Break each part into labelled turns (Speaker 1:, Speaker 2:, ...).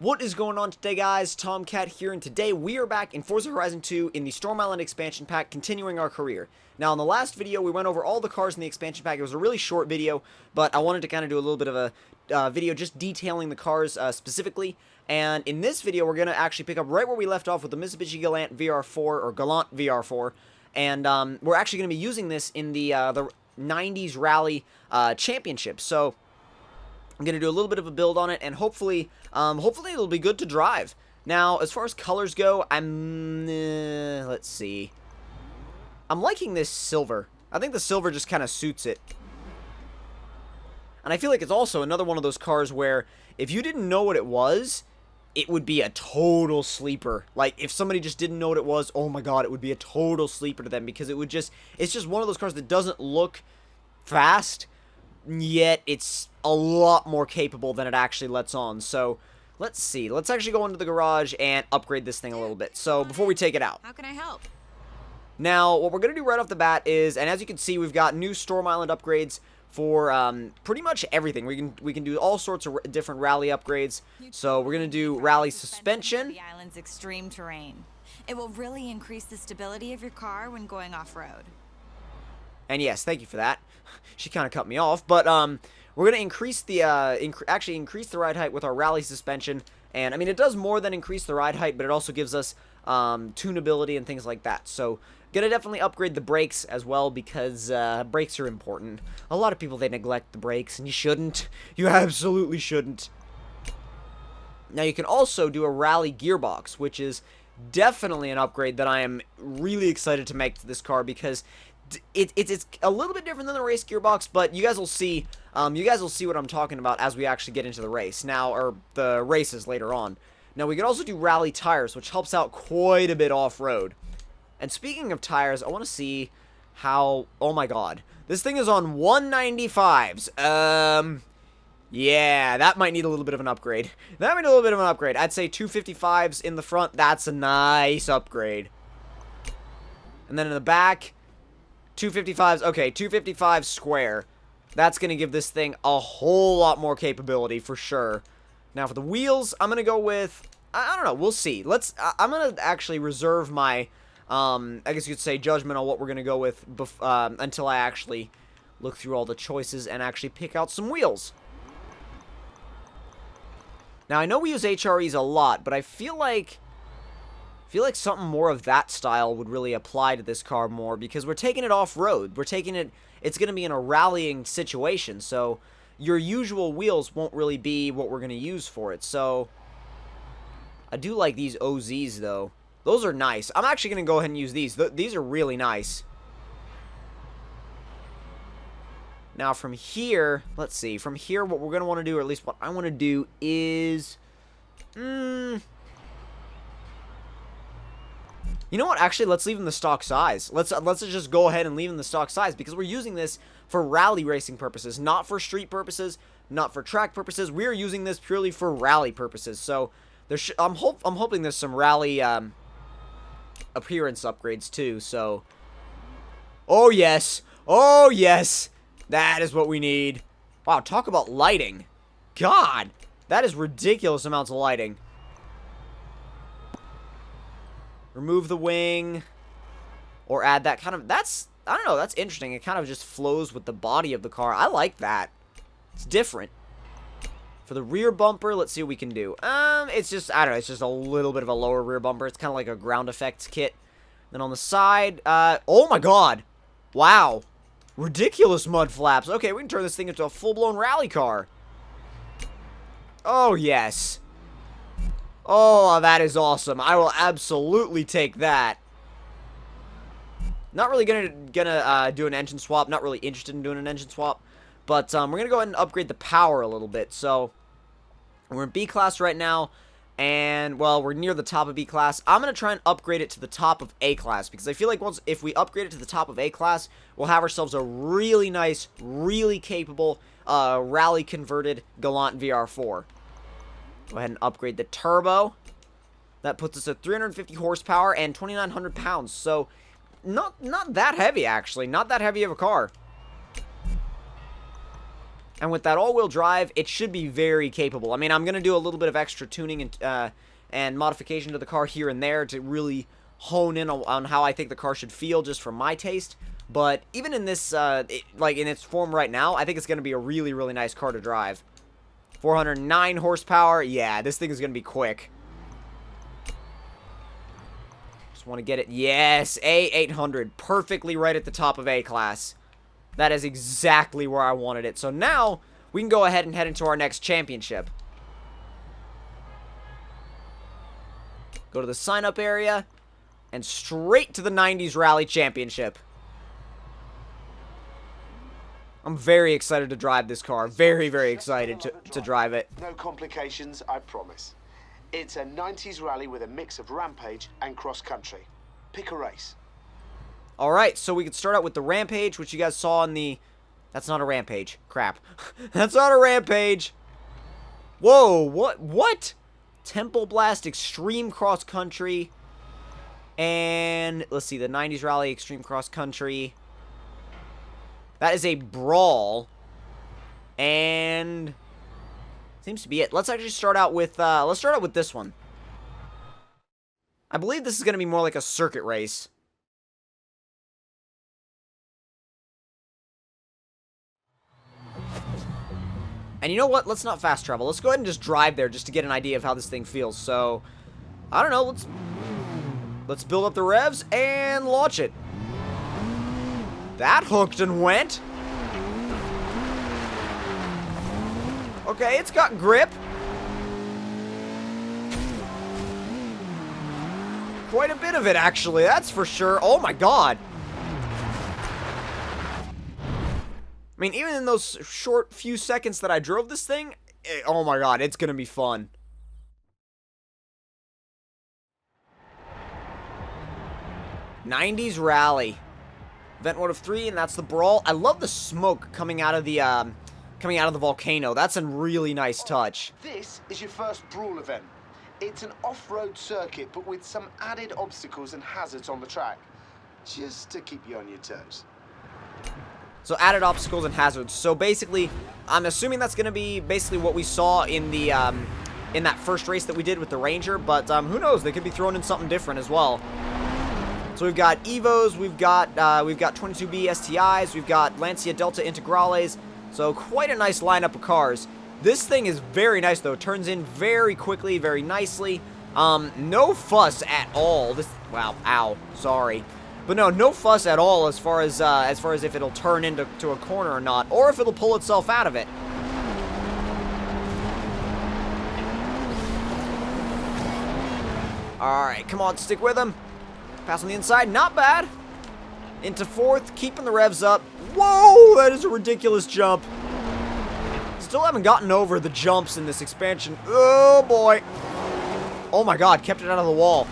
Speaker 1: What is going on today, guys? Tomcat here, and today we are back in Forza Horizon 2 in the Storm Island expansion pack, continuing our career. Now, in the last video, we went over all the cars in the expansion pack. It was a really short video, but I wanted to kind of do a little bit of a video just detailing the cars specifically. And in this video, we're going to actually pick up right where we left off with the Mitsubishi Galant VR4, or Galant VR4. And we're actually going to be using this in the 90s Rally Championship. So I'm going to do a little bit of a build on it, and hopefully it'll be good to drive. Now, as far as colors go, let's see. I'm liking this silver. I think the silver just kind of suits it. And I feel like it's also another one of those cars where if you didn't know what it was, it would be a total sleeper. Like, if somebody just didn't know what it was, oh my god, it would be a total sleeper to them, because it's just one of those cars that doesn't look fast, yet it's a lot more capable than it actually lets on. So let's see, let's actually go into the garage and upgrade this thing a little bit. So before we take it out,
Speaker 2: how can I help?
Speaker 1: Now what we're gonna do right off the bat is, and as you can see, we've got new Storm Island upgrades for pretty much everything. We can do all sorts of different rally upgrades. So we're gonna do rally suspension.
Speaker 2: The island's extreme terrain. It will really increase the stability of your car when going off-road.
Speaker 1: And yes, thank you for that. She kind of cut me off, but we're gonna increase the actually increase the ride height with our rally suspension. And I mean, it does more than increase the ride height, but it also gives us tunability and things like that. So gonna definitely upgrade the brakes as well, because brakes are important. A lot of people, they neglect the brakes, and you shouldn't. You absolutely shouldn't. Now you can also do a rally gearbox, which is definitely an upgrade that I am really excited to make to this car, because it's a little bit different than the race gearbox, but you guys will see what I'm talking about as we actually get into the race now, or the races later on. Now we can also do rally tires, which helps out quite a bit off-road. And speaking of tires, I want to see how, oh my god, this thing is on 195s. Yeah, that might need a little bit of an upgrade. I'd say 255s in the front. That's a nice upgrade. And then in the back, 255s. Okay, 255 square. That's going to give this thing a whole lot more capability for sure. Now for the wheels, I'm going to go with, I don't know, we'll see. I'm going to actually reserve my, I guess you could say, judgment on what we're going to go with until I actually look through all the choices and actually pick out some wheels. Now I know we use HREs a lot, but I feel like something more of that style would really apply to this car more, because we're taking it off-road. It's going to be in a rallying situation, so your usual wheels won't really be what we're going to use for it. So I do like these OZs, though. Those are nice. I'm actually going to go ahead and use these. These are really nice. Now from here, let's see. From here, what we're going to want to do, or at least what I want to do, is you know what? Actually, let's leave them the stock size. Let's just go ahead and leave them the stock size, because we're using this for rally racing purposes, not for street purposes, not for track purposes. We are using this purely for rally purposes. So I'm hoping there's some rally appearance upgrades too. So, oh yes, that is what we need. Wow, talk about lighting. God, that is ridiculous amounts of lighting. Remove the wing, or add that kind of, I don't know, that's interesting. It kind of just flows with the body of the car. I like that. It's different. For the rear bumper, let's see what we can do. It's just, I don't know, it's just a little bit of a lower rear bumper. It's kind of like a ground effects kit. Then on the side, oh my god. Wow. Ridiculous mud flaps. Okay, we can turn this thing into a full-blown rally car. Oh, yes. Oh, that is awesome. I will absolutely take that. Not really gonna do an engine swap. Not really interested in doing an engine swap. But we're gonna go ahead and upgrade the power a little bit. So we're in B class right now, and well, we're near the top of B class. I'm gonna try and upgrade it to the top of A class, because I feel like if we upgrade it to the top of A class, we'll have ourselves a really nice, really capable rally converted Galant VR4. Go ahead and upgrade the turbo. That puts us at 350 horsepower and 2,900 pounds. So not that heavy, actually. Not that heavy of a car. And with that all-wheel drive, it should be very capable. I mean, I'm going to do a little bit of extra tuning and modification to the car here and there to really hone in on how I think the car should feel just for my taste. But even in this, like in its form right now, I think it's going to be a really, really nice car to drive. 409 horsepower. Yeah, this thing is going to be quick. Just want to get it. Yes, A800. Perfectly right at the top of A-Class. That is exactly where I wanted it. So now, we can go ahead and head into our next championship. Go to the sign-up area, and straight to the 90s Rally Championship. I'm very excited to drive this car. Very, very excited to drive it.
Speaker 3: No complications, I promise. It's a 90s rally with a mix of rampage and cross-country. Pick a race.
Speaker 1: Alright, so we could start out with the Rampage, which you guys saw in the... That's not a Rampage. Crap. That's not a Rampage. Whoa, what? Temple Blast, Extreme Cross Country. And, let's see, the 90s Rally, Extreme Cross Country. That is a Brawl. And... seems to be it. Let's actually start out with, this one. I believe this is going to be more like a circuit race. And you know what? Let's not fast travel. Let's go ahead and just drive there just to get an idea of how this thing feels. So, I don't know. Let's build up the revs and launch it. That hooked and went. Okay, it's got grip. Quite a bit of it, actually. That's for sure. Oh, my God. I mean, even in those short few seconds that I drove this thing, oh my God, it's gonna be fun. '90s Rally. Event mode of 3, and that's the Brawl. I love the smoke coming out of the volcano. That's a really nice touch.
Speaker 3: This is your first Brawl event. It's an off-road circuit, but with some added obstacles and hazards on the track, just to keep you on your toes.
Speaker 1: So added obstacles and hazards. So basically, I'm assuming that's going to be basically what we saw in the in that first race that we did with the Ranger. But who knows? They could be throwing in something different as well. So we've got Evos, we've got 22B STIs, we've got Lancia Delta Integrales. So quite a nice lineup of cars. This thing is very nice though. It turns in very quickly, very nicely. No fuss at all. Wow, ow, sorry. But no fuss at all as far as if it'll turn into a corner or not, or if it'll pull itself out of it. Alright, come on, stick with him. Pass on the inside, not bad. Into fourth, keeping the revs up. Whoa, that is a ridiculous jump. Still haven't gotten over the jumps in this expansion. Oh boy. Oh my God, kept it out of the wall.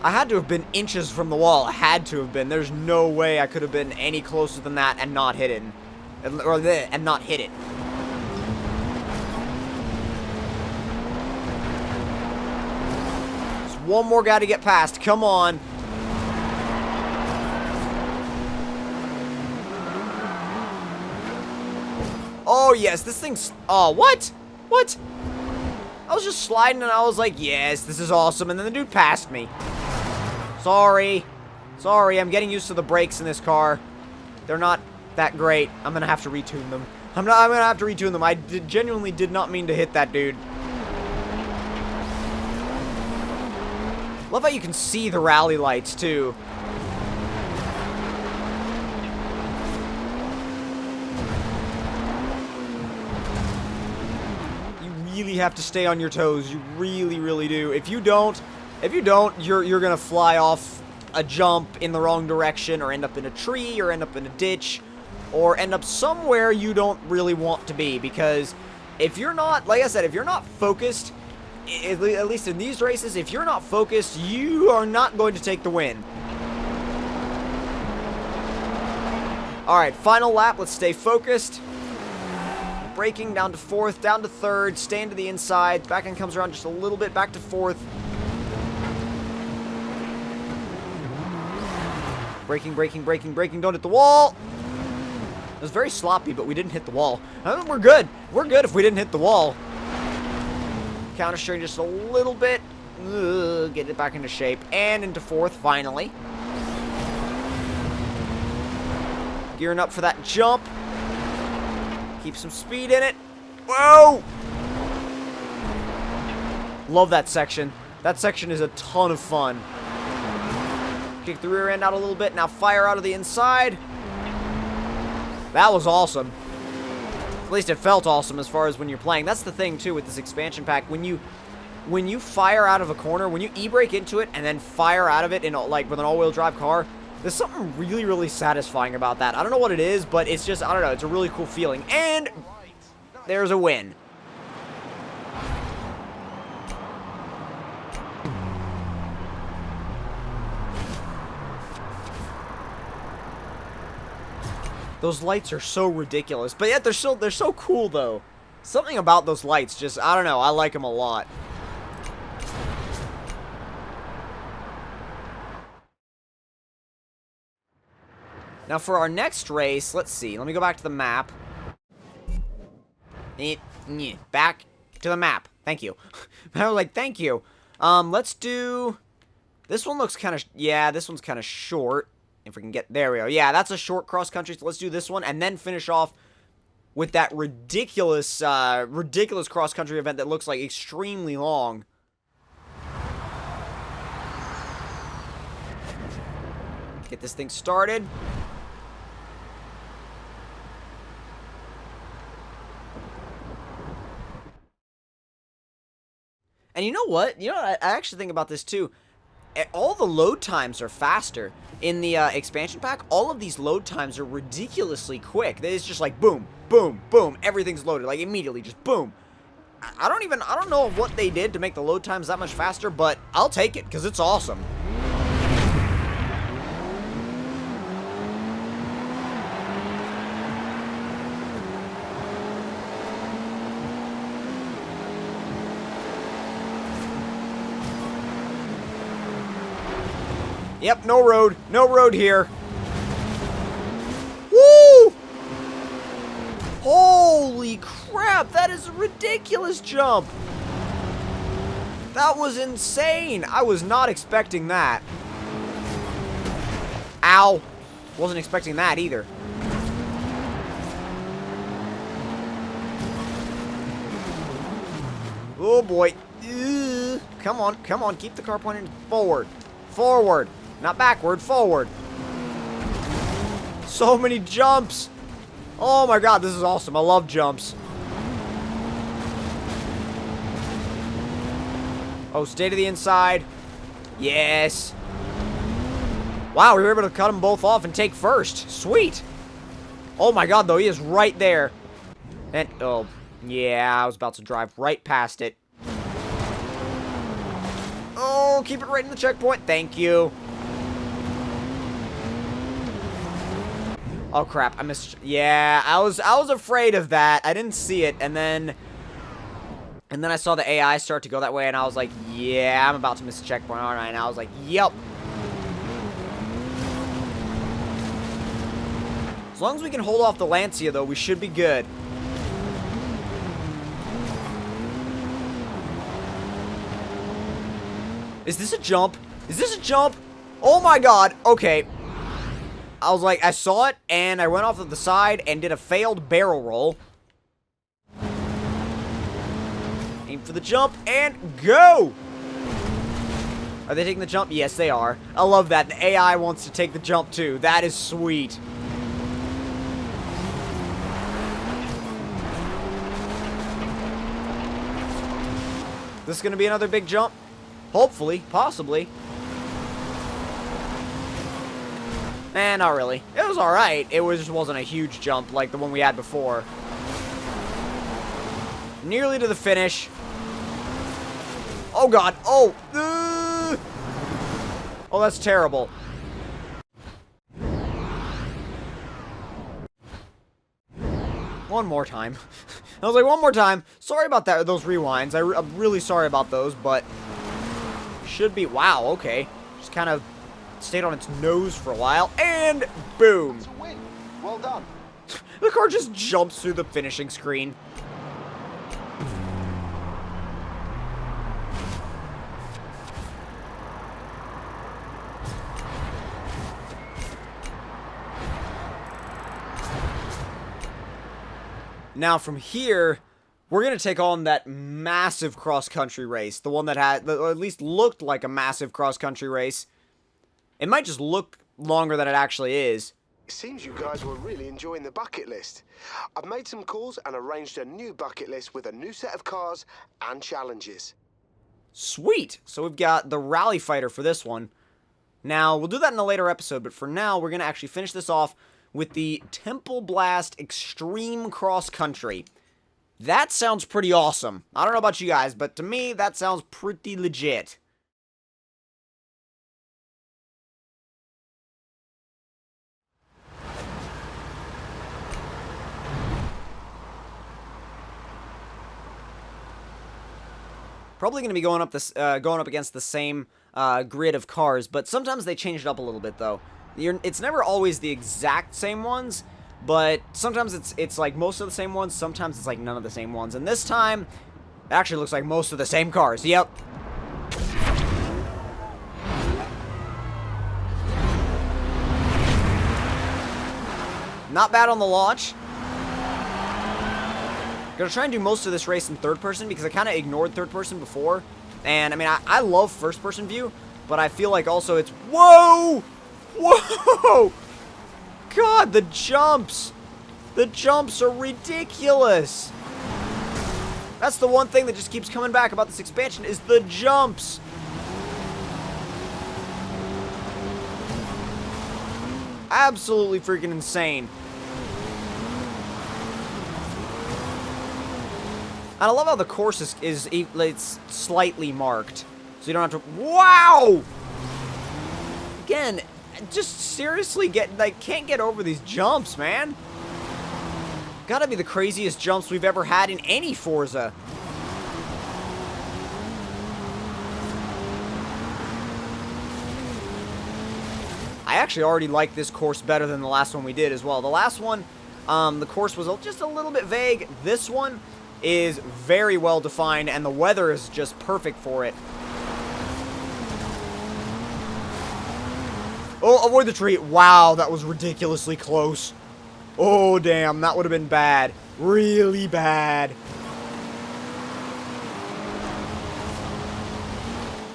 Speaker 1: I had to have been inches from the wall. I had to have been. There's no way I could have been any closer than that and not hit it. And not hit it. Just one more guy to get past. Come on. Oh, yes. This thing's... Oh, what? What? I was just sliding and I was like, yes, this is awesome. And then the dude passed me. Sorry, I'm getting used to the brakes in this car. They're not that great. I'm gonna have to retune them. I'm gonna have to retune them. I genuinely did not mean to hit that dude. Love how you can see the rally lights too. You really have to stay on your toes. You really, really do. If you don't, you're gonna fly off a jump in the wrong direction, or end up in a tree, or end up in a ditch, or end up somewhere you don't really want to be. Because if you're not, like I said, if you're not focused, at least in these races, if you're not focused, you are not going to take the win. Alright, final lap. Let's stay focused. Braking down to fourth, down to third, staying to the inside. Back end comes around just a little bit, back to fourth. Braking, don't hit the wall. was very sloppy, but we didn't hit the wall. We're good. We're good if we didn't hit the wall. Counter steering just a little bit. Get it back into shape. And into fourth, finally. Gearing up for that jump. Keep some speed in it. Whoa! Love that section. That section is a ton of fun. Kick the rear end out a little bit. Now fire out of the inside. That was awesome. At least it felt awesome as far as when you're playing. That's the thing, too, with this expansion pack. When you fire out of a corner, when you e-brake into it and then fire out of it in like with an all-wheel drive car, there's something really, really satisfying about that. I don't know what it is, but it's just, I don't know, it's a really cool feeling. And there's a win. Those lights are so ridiculous, but yet they're so cool though. Something about those lights, just, I don't know, I like them a lot. Now for our next race, let's see. Let me go back to the map. Back to the map. Thank you. I was like, thank you. Let's do... This one looks kind of... Yeah, this one's kind of short. If we can get... There we go. Yeah, that's a short cross-country. So let's do this one and then finish off with that ridiculous, ridiculous cross-country event that looks like extremely long. Get this thing started. And you know what? I actually think about this too. All the load times are faster. In the expansion pack, all of these load times are ridiculously quick. It's just like boom, boom, boom. Everything's loaded. Like immediately, just boom. I don't know what they did to make the load times that much faster, but I'll take it because it's awesome. Yep, no road. No road here. Woo! Holy crap, that is a ridiculous jump. That was insane. I was not expecting that. Ow. Wasn't expecting that either. Oh boy. Ugh. Come on, come on. Keep the car pointing forward. Forward. Not backward, forward. So many jumps. Oh my god, this is awesome. I love jumps. Oh, stay to the inside. Yes. Wow, we were able to cut them both off and take first. Sweet. Oh my god, though, he is right there. And, oh, yeah, I was about to drive right past it. Oh, keep it right in the checkpoint. Thank you. Oh crap, I missed. Yeah, I was afraid of that. I didn't see it, and then I saw the AI start to go that way, and I was like, yeah, I'm about to miss a checkpoint, aren't I? And I was like, yep. As long as we can hold off the Lancia, though, we should be good. Is this a jump? Is this a jump? Oh my god. Okay. I was like, I saw it, and I went off to the side and did a failed barrel roll. Aim for the jump, and go! Are they taking the jump? Yes, they are. I love that. The AI wants to take the jump, too. That is sweet. This is going to be another big jump? Hopefully. Possibly. Eh, not really. It was alright. It just wasn't a huge jump like the one we had before. Nearly to the finish. Oh, God. Oh. Oh, that's terrible. One more time. I was like, one more time. Sorry about that. Those rewinds. I'm really sorry about those, but should be. Wow, okay. Just kind of stayed on its nose for a while, and boom.
Speaker 3: That's a win. Well done.
Speaker 1: The car just jumps through the finishing screen. Now from here, we're going to take on that massive cross-country race. The one that had, or at least looked like a massive cross-country race. It might just look longer than it actually is.
Speaker 3: It seems you guys were really enjoying the bucket list. I've made some calls and arranged a new bucket list with a new set of cars and challenges.
Speaker 1: Sweet! So we've got the Rally Fighter for this one. Now, we'll do that in a later episode, but for now, we're going to actually finish this off with the Temple Blast Extreme Cross Country. That sounds pretty awesome. I don't know about you guys, but to me, that sounds pretty legit. Probably going to be going up against the same grid of cars, but sometimes they change it up a little bit, though. It's never always the exact same ones, but sometimes it's like most of the same ones, sometimes it's like none of the same ones. And this time, it actually looks like most of the same cars. Yep. Not bad on the launch. Gonna try and do most of this race in third person because I kind of ignored third person before. And, I mean, I love first person view, but I feel like also it's... Whoa! Whoa! God, the jumps! The jumps are ridiculous! That's the one thing that just keeps coming back about this expansion is the jumps! Absolutely freaking insane. And I love how the course is it's slightly marked. So you don't have to... Wow! Again, just seriously can't get over these jumps, man. Gotta be the craziest jumps we've ever had in any Forza. I actually already like this course better than the last one we did as well. The last one, the course was just a little bit vague. This one is very well defined, and the weather is just perfect for it. Oh, avoid the tree. Wow, that was ridiculously close. Oh, damn, that would have been bad. Really bad.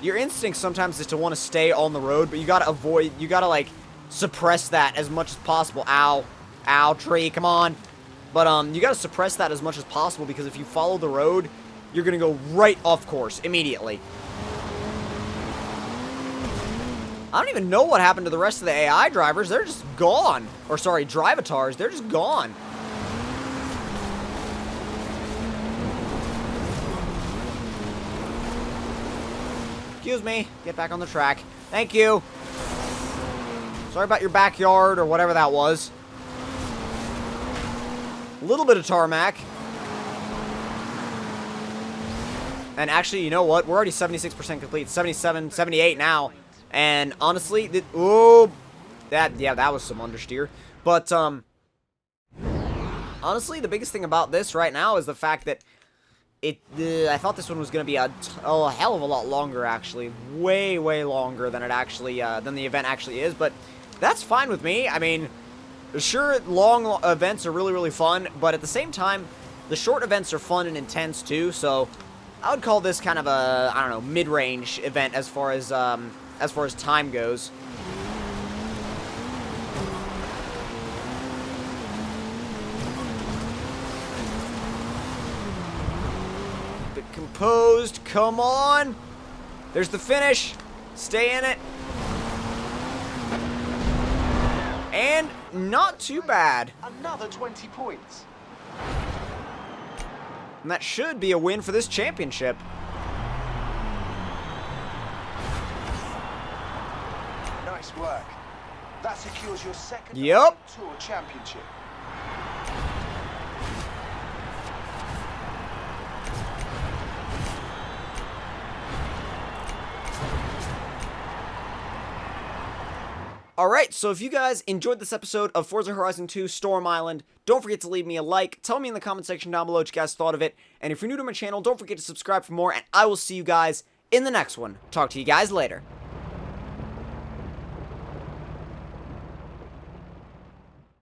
Speaker 1: Your instinct sometimes is to want to stay on the road, but you gotta avoid, you gotta, like, suppress that as much as possible. Ow. Ow, tree, come on. But, you gotta suppress that as much as possible, because if you follow the road, you're gonna go right off course immediately. I don't even know what happened to the rest of the AI drivers. They're just gone. Or, sorry, drivatars. They're just gone. Excuse me. Get back on the track. Thank you. Sorry about your backyard or whatever that was. A little bit of tarmac. And actually, you know what? We're already 76% complete. 77, 78 now. And honestly, that was some understeer. But, honestly, the biggest thing about this right now is the fact that I thought this one was going to be a hell of a lot longer, actually. Way, way longer than it actually, than the event actually is. But that's fine with me. I mean, sure, long events are really, really fun. But at the same time, the short events are fun and intense, too. So I would call this kind of a, I don't know, mid-range event as far as time goes. Bit composed, come on! There's the finish! Stay in it! And not too bad.
Speaker 3: Another 20 points.
Speaker 1: And that should be a win for this championship.
Speaker 3: Nice work. That secures your second Tour Championship.
Speaker 1: Alright, so if you guys enjoyed this episode of Forza Horizon 2 Storm Island, don't forget to leave me a like, tell me in the comment section down below what you guys thought of it, and if you're new to my channel, don't forget to subscribe for more, and I will see you guys in the next one. Talk to you guys later.